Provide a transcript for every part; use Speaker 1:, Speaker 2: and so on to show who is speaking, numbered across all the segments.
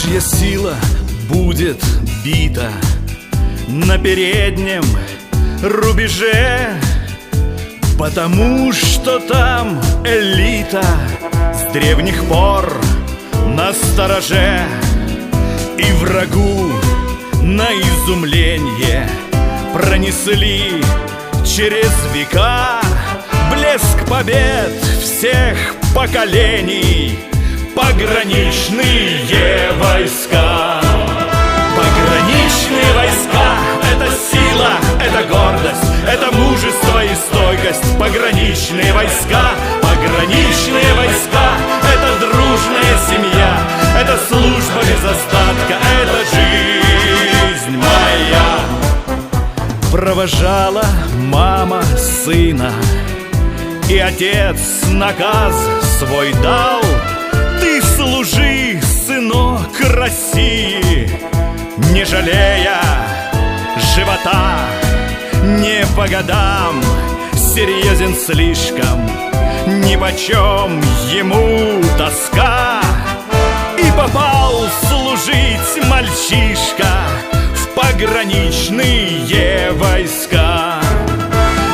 Speaker 1: Божья сила будет бита на переднем рубеже, потому что там элита с древних пор на стороже. И врагу на изумление пронесли через века блеск побед всех поколений пограничные войска. Пограничные войска — это сила, это гордость, это мужество и стойкость. Пограничные войска, пограничные войска — это дружная семья, это служба без остатка, это жизнь моя. Провожала мама сына, и отец наказ свой дал: ты служи, сынок, России, не жалея живота. Не по годам, серьезен слишком, нипочем ему тоска. И попал служить мальчишка в пограничные войска.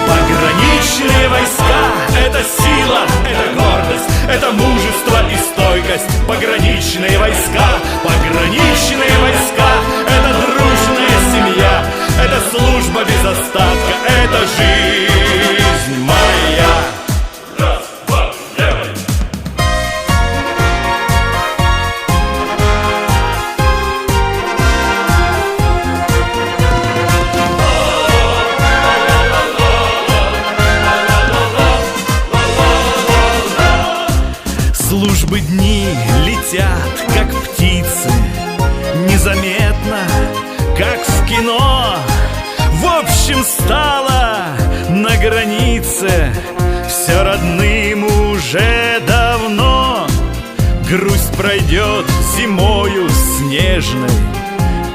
Speaker 1: Пограничные войска — это сила, это гордость, это мужество и стойкость. Пограничные войска, пограничные войска — это дружная семья, это служба без остатка, это жизнь моя. Раз, два, левой. Службы дни летят, как птицы, незаметно, как в кино. В общем, стало на границе все родным уже давно. Грусть пройдет зимою снежной,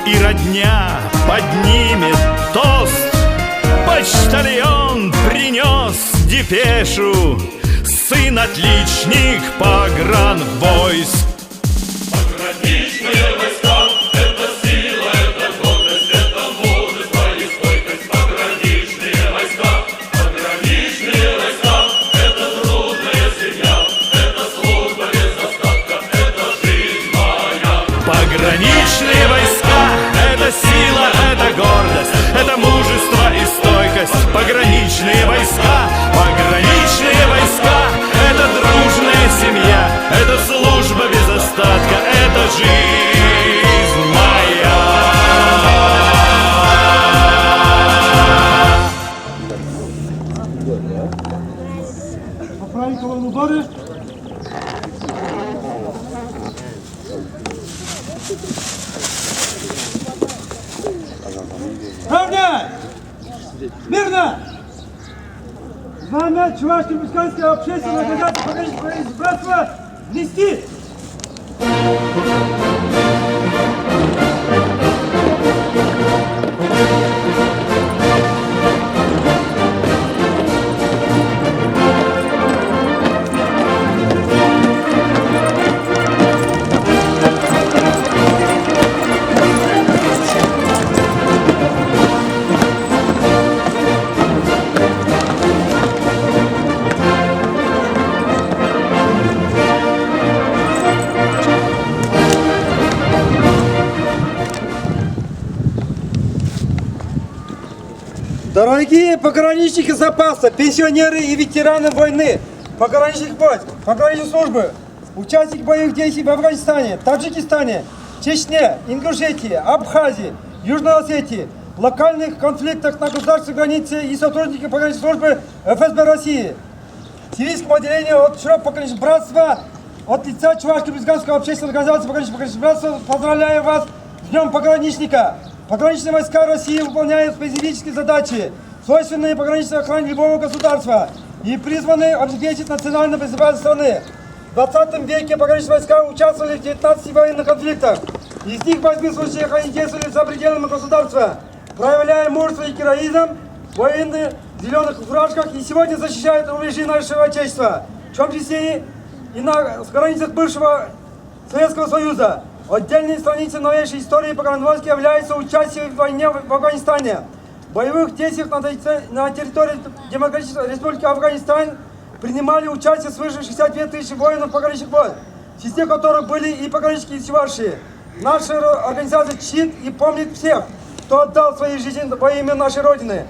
Speaker 1: и родня поднимет тост. Почтальон принес депешу: сын-отличник погранвойск.
Speaker 2: Пограничные войска — это сила, это гордость, это мужество и стойкость. Пограничные войска, пограничные войска — это трудная семья, это служба без остатка, это жизнь моя.
Speaker 1: Пограничные войска — это сила, это гордость, это мужество и стойкость. Пограничные войска, пограничные войска — это дружная семья, это служба без остатка, это жизнь моя.
Speaker 3: Поправим колонну удары. Равнять! Мирно! Знамя Чувашско-Мусковской общественной организации пограничного братства внести! Дорогие пограничники запаса, пенсионеры и ветераны войны, пограничных войск, пограничной службы, участники боевых действий в Афганистане, Таджикистане, Чечне, Ингушетии, Абхазии, Южной Осетии, локальных конфликтах на государственной границе и сотрудники пограничной службы ФСБ России. Сирийскому отделению от Широкого пограничного братства от лица Чувашско-Мусковской общественной организации пограничного братства поздравляю вас с Днем пограничника. Пограничные войска России выполняют специфические задачи, свойственные пограничной охране любого государства и призваны обеспечить национальную безопасность страны. В 20 веке пограничные войска участвовали в 19 военных конфликтах. Из них в 8 случаях они действовали за пределами государства, проявляя мужество и героизм, военные в зеленых фуражках и сегодня защищают рубежи нашего Отечества, в том числе и на границах бывшего Советского Союза. Отдельной страницей новейшей истории погранвойска является участие в войне в Афганистане. В боевых действиях на территории Демократической Республики Афганистан принимали участие свыше 62 тысяч воинов пограничных войск, в числе которых были и пограничники из Чувашии. Наша организация чтит и помнит всех, кто отдал свои жизни во имя нашей Родины.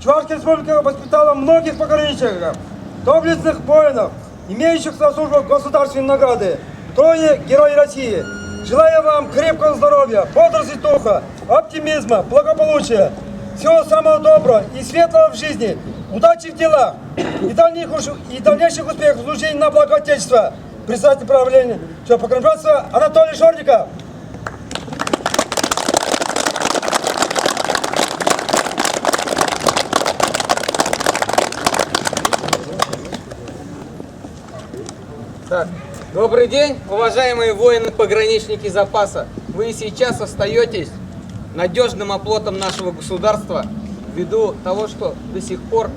Speaker 3: Чувашская республика воспитала многих пограничников, доблестных воинов, имеющих на службу государственные награды. Трое Герои России. Желаю вам крепкого здоровья, бодрости духа, оптимизма, благополучия, всего самого доброго и светлого в жизни, удачи в делах и дальнейших успехов в служении на благо Отечества. Председатель правления пограничества Анатолий Шорников.
Speaker 4: Так, добрый день, уважаемые воины-пограничники запаса. Вы сейчас остаетесь надежным оплотом нашего государства ввиду того, что до сих пор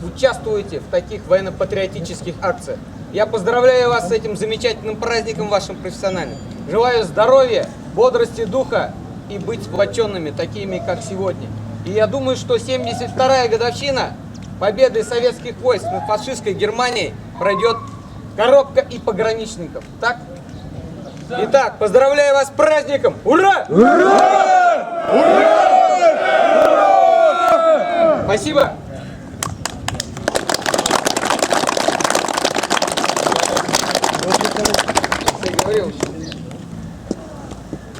Speaker 4: участвуете в таких военно-патриотических акциях. Я поздравляю вас с этим замечательным праздником вашим профессиональным. Желаю здоровья, бодрости духа и быть сплоченными, такими, как сегодня. И я думаю, что 72-я годовщина победы советских войск над фашистской Германией пройдет коробка и пограничников. Так? Итак, поздравляю вас с праздником! Ура! Ура! Ура! Спасибо!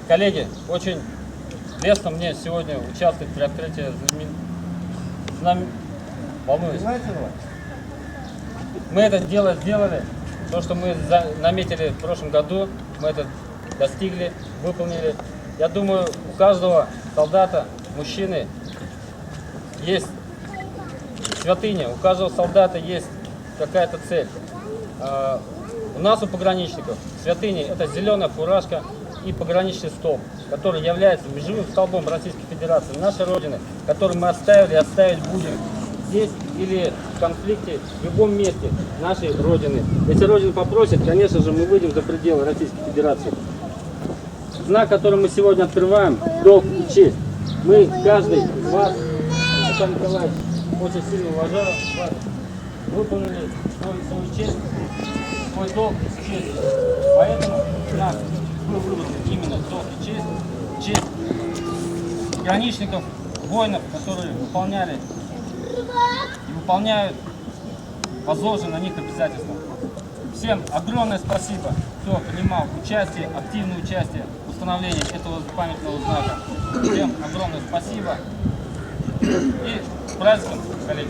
Speaker 5: Коллеги, очень лестно мне сегодня участвовать при открытии волнуюсь. Мы это дело сделали. То, что мы наметили в прошлом году, мы это достигли, выполнили. Я думаю, у каждого солдата, мужчины, есть святыня, у каждого солдата есть какая-то цель. У нас, у пограничников, святыня – это зеленая фуражка и пограничный столб, который является межевым столбом Российской Федерации, нашей Родины, который мы оставили и оставить будем здесь или в конфликте, в любом месте нашей Родины. Если Родина попросит, конечно же, мы выйдем за пределы Российской Федерации. Знак, который мы сегодня открываем, долг и честь. Мы, каждый из вас, Александр Николаевич, очень сильно уважаю вас, выполнили свою честь, свой долг и честь. Поэтому нас был выбран именно долг и честь пограничников, воинов, которые выполняли и выполняют возложенные на них обязательства. Всем огромное спасибо, кто принимал участие, активное участие в установлении этого памятного знака. Всем огромное спасибо и с праздником, коллеги!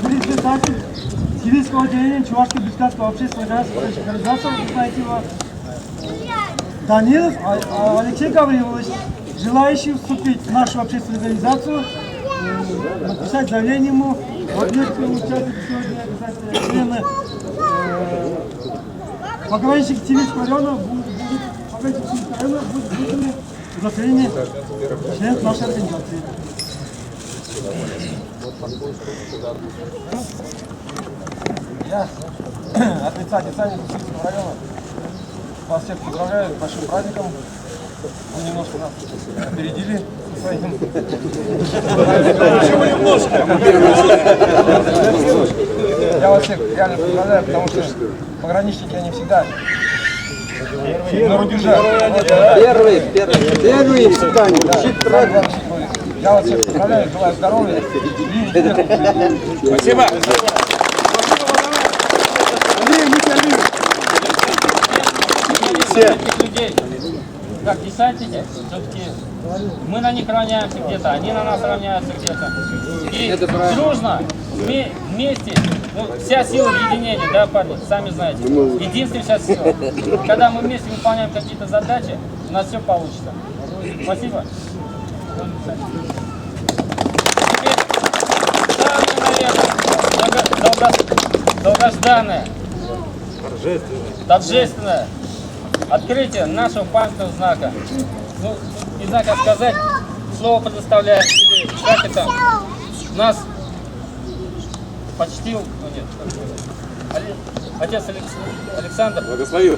Speaker 3: Председатель сибирского отделения Чувашской бюджетного общественной организации, вы знаете его, Данилов Алексей Гаврилович, желающий вступить в нашу общественную организацию, написать заявление ему, в объекте участия сегодня обязательно члены пограничники Сибирского района будут удостоверение членов нашей организации.
Speaker 6: Я от лица Десантника Сибирского района вас всех поздравляю с большим праздником. Вы немножко нас опередили со своим.
Speaker 1: Почему немножко?
Speaker 6: Я вас всех реально поздравляю, потому что пограничники, они всегда на рубеже.
Speaker 3: Первые испытания.
Speaker 6: Я вас всех поздравляю, желаю здоровья и успехов.
Speaker 1: Спасибо.
Speaker 5: Этих людей, как десантники, все-таки мы на них равняемся где-то, они на нас равняются где-то. И дружно, вместе, ну, вся сила в единении, да, парни, сами знаете. Единственная вся сила. Когда мы вместе выполняем какие-то задачи, у нас все получится. Спасибо. Теперь самое, наверное, долгожданное, торжественное открытие нашего памятного знака. Ну, не знаю, как сказать, слово предоставляю, или как это. У нас почтил, отец Александр,
Speaker 6: Благослови.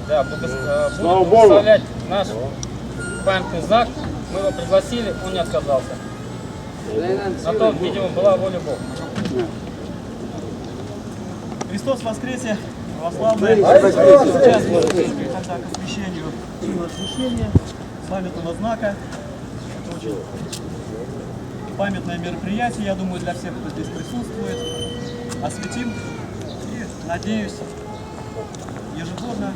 Speaker 5: да, будет
Speaker 6: Слава Богу.
Speaker 5: благословлять наш памятный знак. Мы его пригласили, он не отказался. На то, видимо, была воля Бога.
Speaker 7: Христос воскресе, православные, сейчас мы приступим тогда к освящению чина освящения памятного знака. Это очень памятное мероприятие, я думаю, для всех, кто здесь присутствует. Осветим и, надеюсь, ежегодно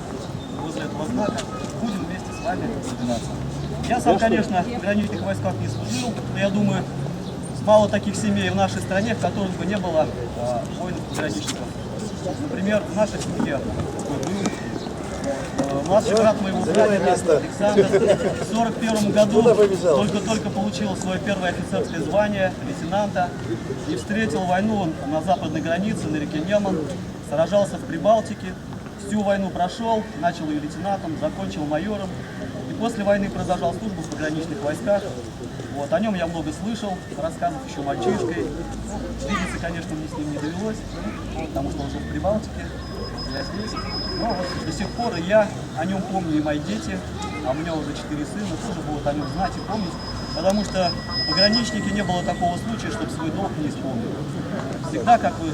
Speaker 7: возле этого знака будем вместе с вами собираться. Я сам, конечно, в пограничных войсках не служил, но я думаю, мало таких семей в нашей стране, в которых бы не было воинов-пограничников. Например, в нашей семье такой был. Младший брат моего прадеда Александр в 1941 году только-только получил свое первое офицерское звание лейтенанта и встретил войну он на западной границе, на реке Неман, сражался в Прибалтике, всю войну прошел, начал ее лейтенантом, закончил майором и после войны продолжал службу в пограничных войсках. Вот, о нем я много слышал, рассказов еще мальчишкой. Видеться, конечно, мне с ним не довелось, потому что он жил в Прибалтике, я здесь. Но вот до сих пор и я о нем помню, и мои дети, а у меня уже 4 сына, тоже будут о нем знать и помнить, потому что в пограничнике не было такого случая, чтобы свой долг не исполнил. Всегда, как вы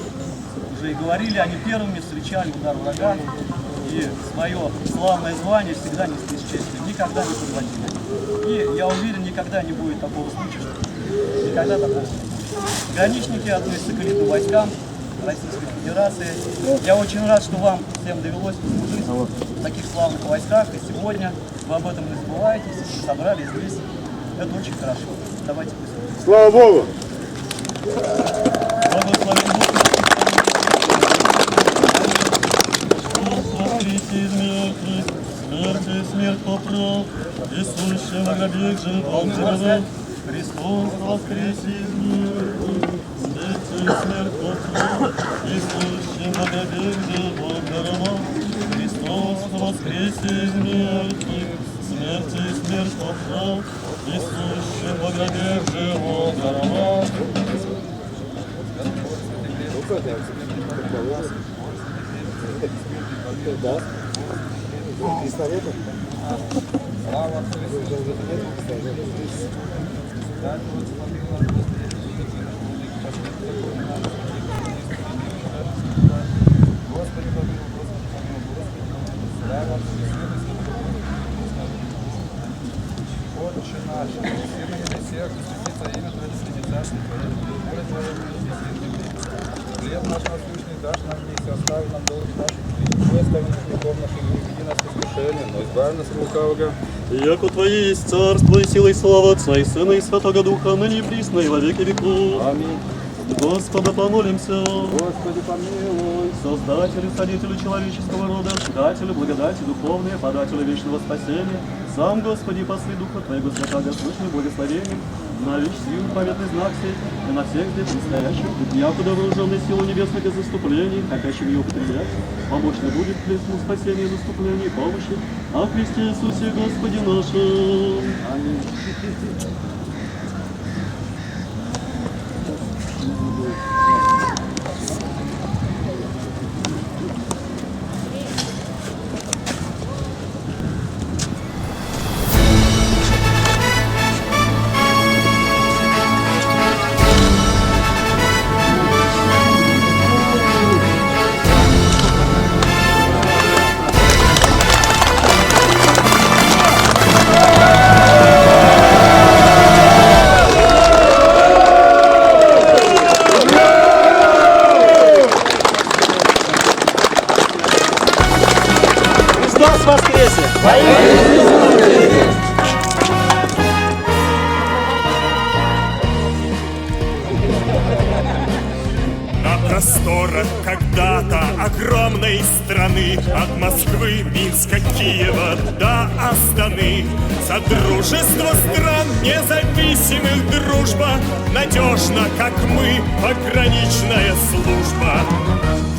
Speaker 7: уже и говорили, они первыми встречали удар врага, и свое славное звание всегда несли с честью, никогда не подводили. И я уверен, никогда не будет такого случая, что никогда такого не будет. Пограничники относятся к элитным войскам Российской Федерации. Я очень рад, что вам всем довелось послужить в таких славных войсках, и сегодня вы об этом не забываете, все собрались здесь. Это очень хорошо. Давайте присутствуем.
Speaker 6: Слава Богу!
Speaker 7: Благословен Бог воскресе из мертвых, смерти смерть поправ, и сущим во гробе живом живет. Христос воскресе из мертвых, смерти смерть поправ, и сущим во гробе живом живет. Христос воскресе из мертвых, смерти смерть поправ, и сущим во гробе живом живет.
Speaker 8: Отче наш, все на небесах, святится имя Твое, среди царства Твоего, воля Твоя будет хлеб наш насущный дашь нам днесь, и остави нам долг наш, и не остави нас грехов наших, и не веди нас в искушение, но избави нас от лукавого.
Speaker 9: Яко Твое есть царство и сила и слава Отца и Сына и Святого Духа, ныне и присно и во веки веков.
Speaker 8: Аминь.
Speaker 9: Господа помолимся.
Speaker 8: Господи, помилуй.
Speaker 9: Создателю, Царителю человеческого рода, Дателю благодати духовной, Подателю вечного спасения, сам, Господи, после Духа Твоего Святаго, слышный благословением, на вещь сил памятный знак сей, и на всех здесь предстоящих, якуда вооруженной силу небесных и заступлений, хотящим ее употреблять, помощно будет плесну спасения, заступления и помощи, о Христе Иисусе Господе нашем.
Speaker 8: Аминь.
Speaker 3: Христос воскресе!
Speaker 1: На просторах когда-то огромной страны, от Москвы, Минска, Киева до Астаны, содружество стран независимых дружба, надежно, как мы, пограничная служба.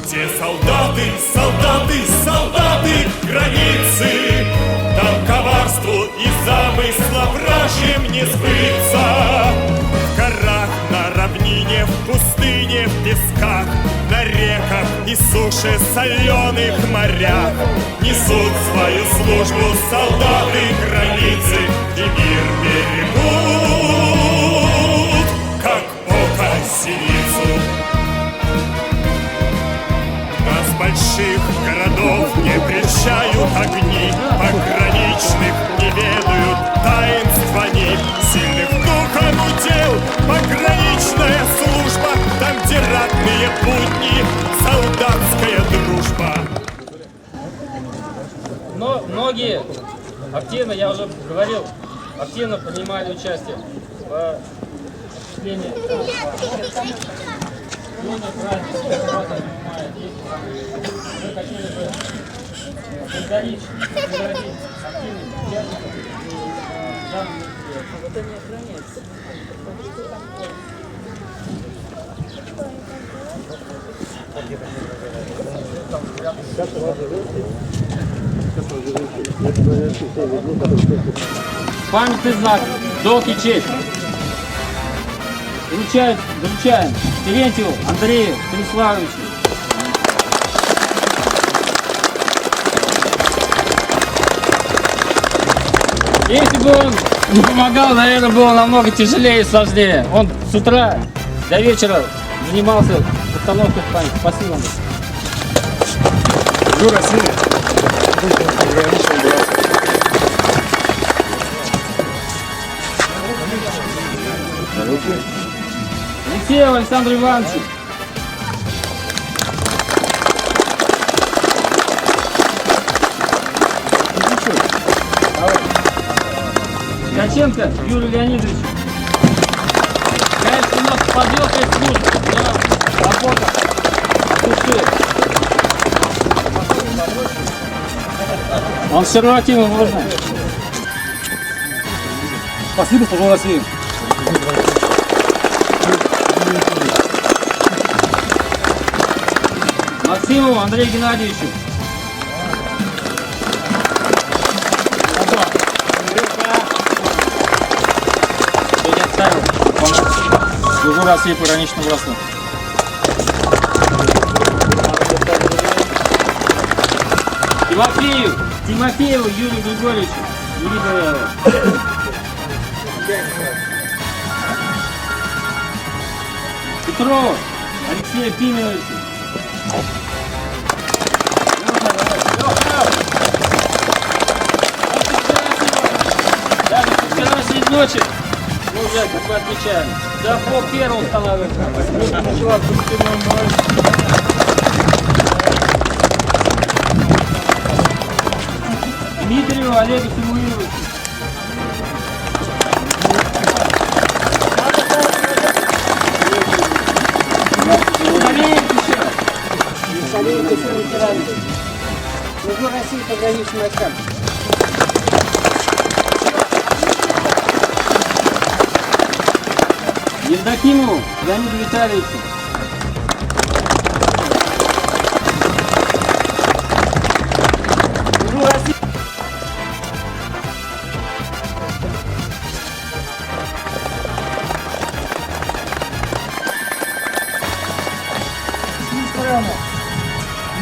Speaker 1: Где солдаты, солдаты, солдаты границы, там коварству и замысла вражьим не сбыться. В горах, на равнине, в пустыне, в песке, рудниках, на реках и суше соленых морях несут свою службу солдаты границы и мир берегут, как око синицу. Нас больших городов не прельщают огни, пограничных не ведают таинств они. Сильных духом удел пограничная служба, там, где ратные будни, солдатская дружба.
Speaker 5: Но многие активно, я уже говорил, активно принимали участие в осуществлении праздника. Мы хотели бы благодарить активных участников данного мероприятия. Памятный знак, долг и честь. Вручаем Терентьеву Андрею Станиславовичу. Если бы он не помогал, наверное, было намного тяжелее и сложнее. Он с утра до вечера занимался установкой памяти. Спасибо вам.
Speaker 6: Юра, Синя. Пограничный брат.
Speaker 5: Алексею Александру Ивановичу. Ткаченко Юрию Леонидовичу. Конечно, у нас поделка из службы, но работа души. Он консервативно можно.
Speaker 6: Спасибо, служил России.
Speaker 5: Максимову Андрею Геннадьевичу.
Speaker 6: Служу России пограничным братством.
Speaker 5: Тимофееву Юрию Григорьевичу. Петрову Алексею Пименовичу. Даже с вчерашней ночи мы уже как бы отмечаем. До пол-первого устанавливается. Дмитриеву Олегу Самуиловичу.
Speaker 4: Служу России пограничным войскам.
Speaker 5: Евдокимову Леониду Витальевичу. Служу России.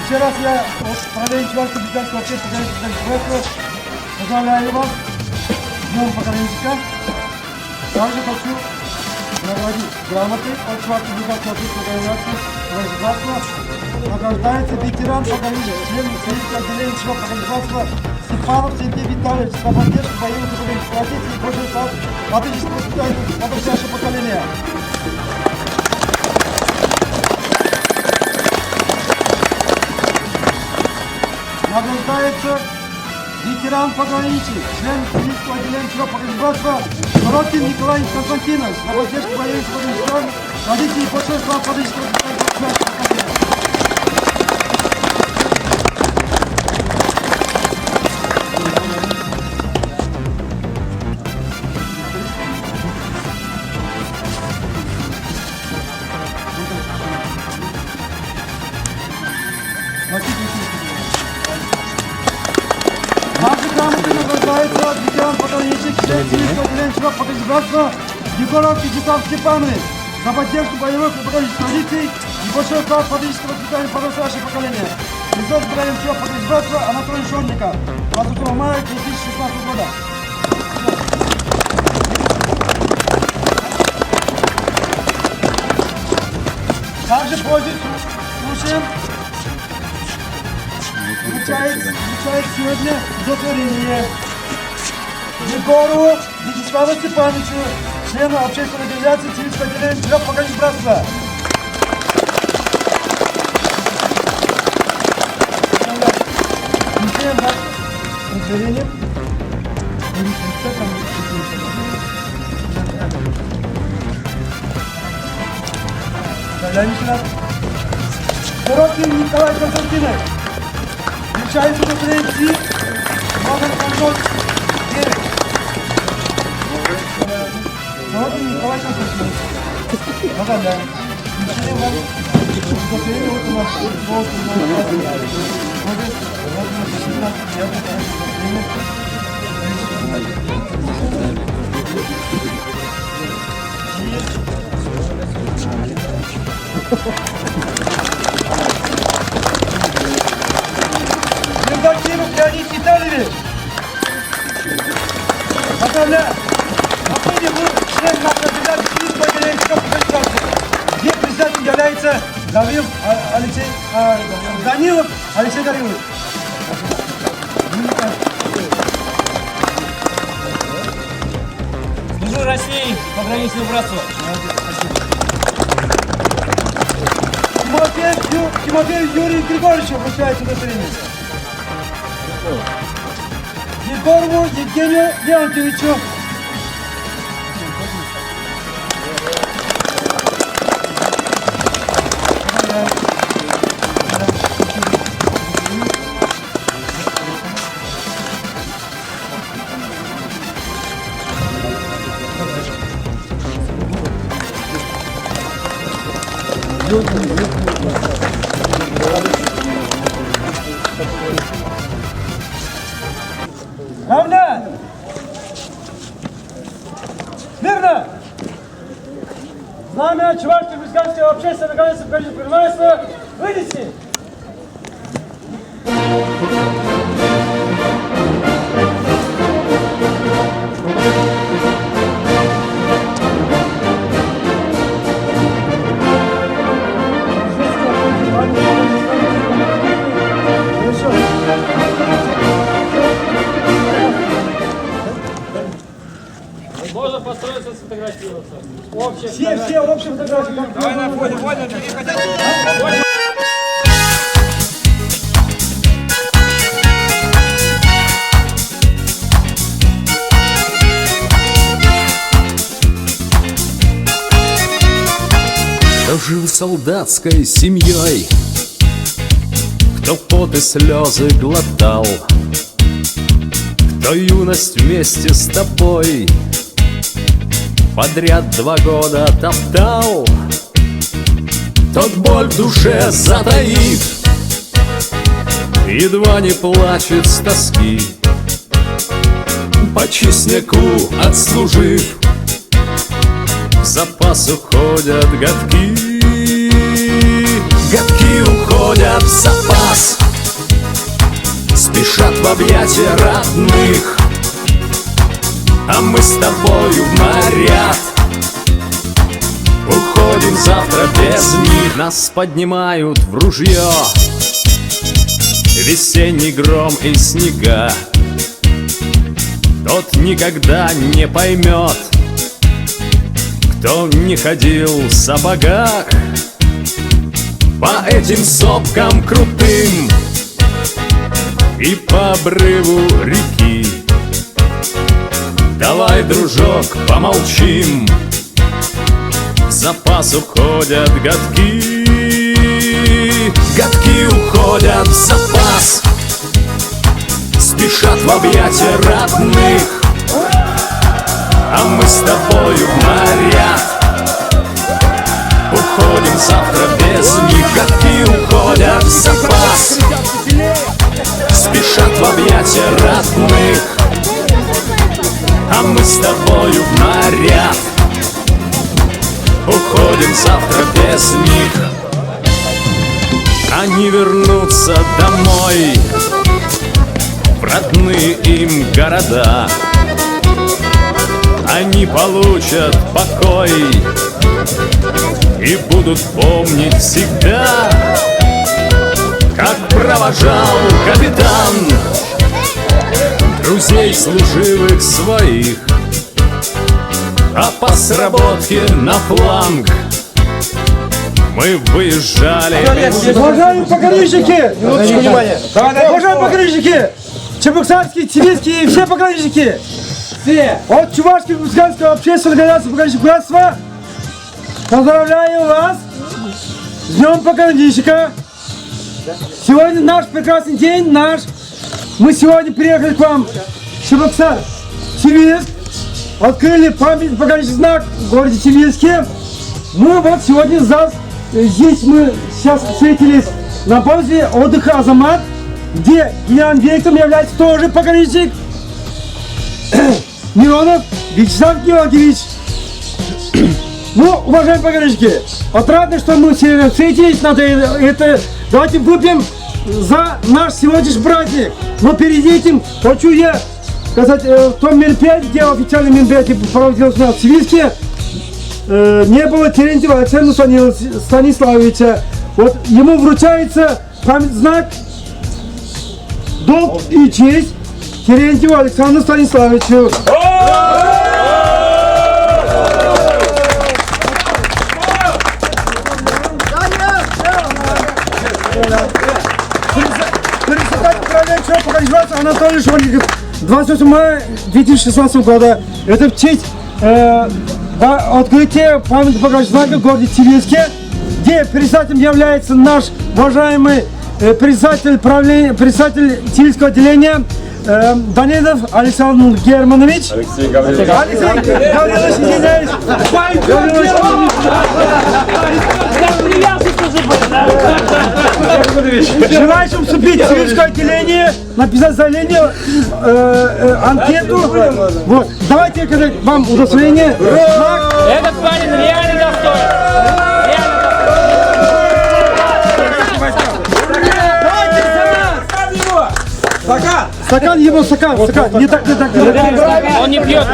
Speaker 3: Еще раз я от Правления Чувашского гражданского общественного государства поздравляю вас с Днем пограничника. Также хочу наградить грамоты от Чувашского гражданского общественного государства. Награждается ветеран пограничника, член Союзного отделения Чувашского государства Степанов Сергей Витальевич за поддержку боевых управленческих традиций и Божий слав отечественного государства на ближайшее поколение. Награждается ветеран пограничник, член Союзного отделения Чувашского государства Сорокин Николай Константинович за поддержку боевых управленческих традиций и Божий слав отечественного государства. Также грамотой награждается ветеран пограничник, член Союзного отделения Чувашского государства Егоров Вячеслав Степанович за поддержку боевых и пограничных традиций и большой вклад в политическое воспитание подрастающего поколения. Президент Украины поддержит братства Анатолия Шорника 22 мая 2016 года. Также пользуясь случаем, вручает сегодня удостоверение Егору Вячеславу Степановичу, члену общественной организации «Цивильское отделение трех поколений братства». Вручаем вам удостоверение. Дорогин Николай Константинович, вручается удостоверение номер контроль 9. Дорогин Николай Константинович. Поздравляем. Вручаем вам удостоверение вот у нас. Евдокимов Леонид Витальевич. Поздравляю. Отныне вы член нашей организации «Цивильское отделение трех организаций», где председателем является Данилов Алексей Гаврилович.
Speaker 5: Служу России, пограничное братство.
Speaker 3: Тимофею Юрию Григорьевичу вручается удостоверение. Егорову Евгению Леонтьевичу. Равняй! Мирно! Знамя Чувашского республиканского общественного организации предпринимательства вынести!
Speaker 5: Можно построиться, сфотографироваться.
Speaker 3: Все общие фотографии. Давай на фоне,
Speaker 10: Кто жил солдатской семьей, кто пот и слезы глотал, кто юность вместе с тобой подряд 2 года топтал, тот боль в душе затаит, едва не плачет с тоски. По честняку отслужив, в запас уходят годки. Годки уходят в запас, спешат в объятия родных, а мы с тобою в наряд уходим завтра без них. Нас поднимают в ружье весенний гром и снега. Тот никогда не поймет, кто не ходил в сапогах по этим сопкам крутым и по обрыву реки. Давай, дружок, помолчим, в запас уходят годки. Годки уходят в запас, спешат в объятия родных, а мы с тобою в наряд уходим завтра без них. Годки уходят в запас, спешат в объятия родных, а мы с тобою в наряд уходим завтра без них. они вернутся домой в родные им города. Они получат покой и будут помнить всегда, как провожал капитан друзей служивых своих, а по сработке на фланг мы выезжали.
Speaker 3: Уважаемые пограничники! Минуточку внимания. Уважаемые пограничники! Чебоксарские, тибетские и все пограничники! Все! От Чувашского государственного общественного организации пограничного братства поздравляю вас с Днем пограничника! Сегодня наш прекрасный день, Мы сегодня приехали к вам в Чебоксар, Цивильск, открыли памятный пограничный знак в городе Цивильске. Мы вот сегодня здесь мы сейчас встретились на базе отдыха «Азамат», где генеральным директором является тоже пограничник Миронов Вячеслав Георгиевич. Ну, уважаемые пограничники, отрадно, что мы все встретились, давайте выпьем за наш сегодняшний праздник. Но перед этим хочу я сказать, в том мероприятии, где официальное мероприятие проводилось у нас в Цивильске, не было Терентьева Александра Станиславовича. Вот ему вручается памятный знак «Долг и честь» Терентьеву Александру Станиславовичу. Председатель управления пограничного Анатолий Шварников, 28 мая 2016 года. Это в честь открытия памятного пограничного знака в городе Цивильске, где председателем является наш уважаемый председатель Цивильского отделения Данилов Александр Германович. Алексей Гаврилович, извиняюсь. Желающим вступить в Цивильское отделение, написать заявление, анкету. Вот. Давайте вам удостоверение.
Speaker 5: Этот парень реально достоин.
Speaker 3: Стакан его, стакан. Не так.
Speaker 5: Он не пьет.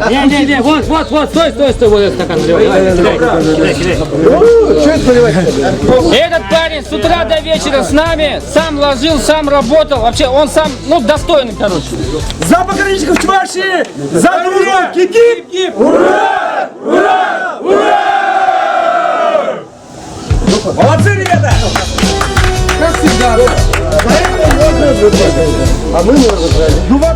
Speaker 5: Не, вот, стой, вот этот стакан наливай. Этот парень с утра до вечера с нами, сам ложил, сам работал, вообще он сам, достойный, короче.
Speaker 3: За пограничников Чувашии! За дружбу! Кип-кип! Ура! Ура! Ура! Молодцы, ребята! Как всегда. А мы можем. Ну вот,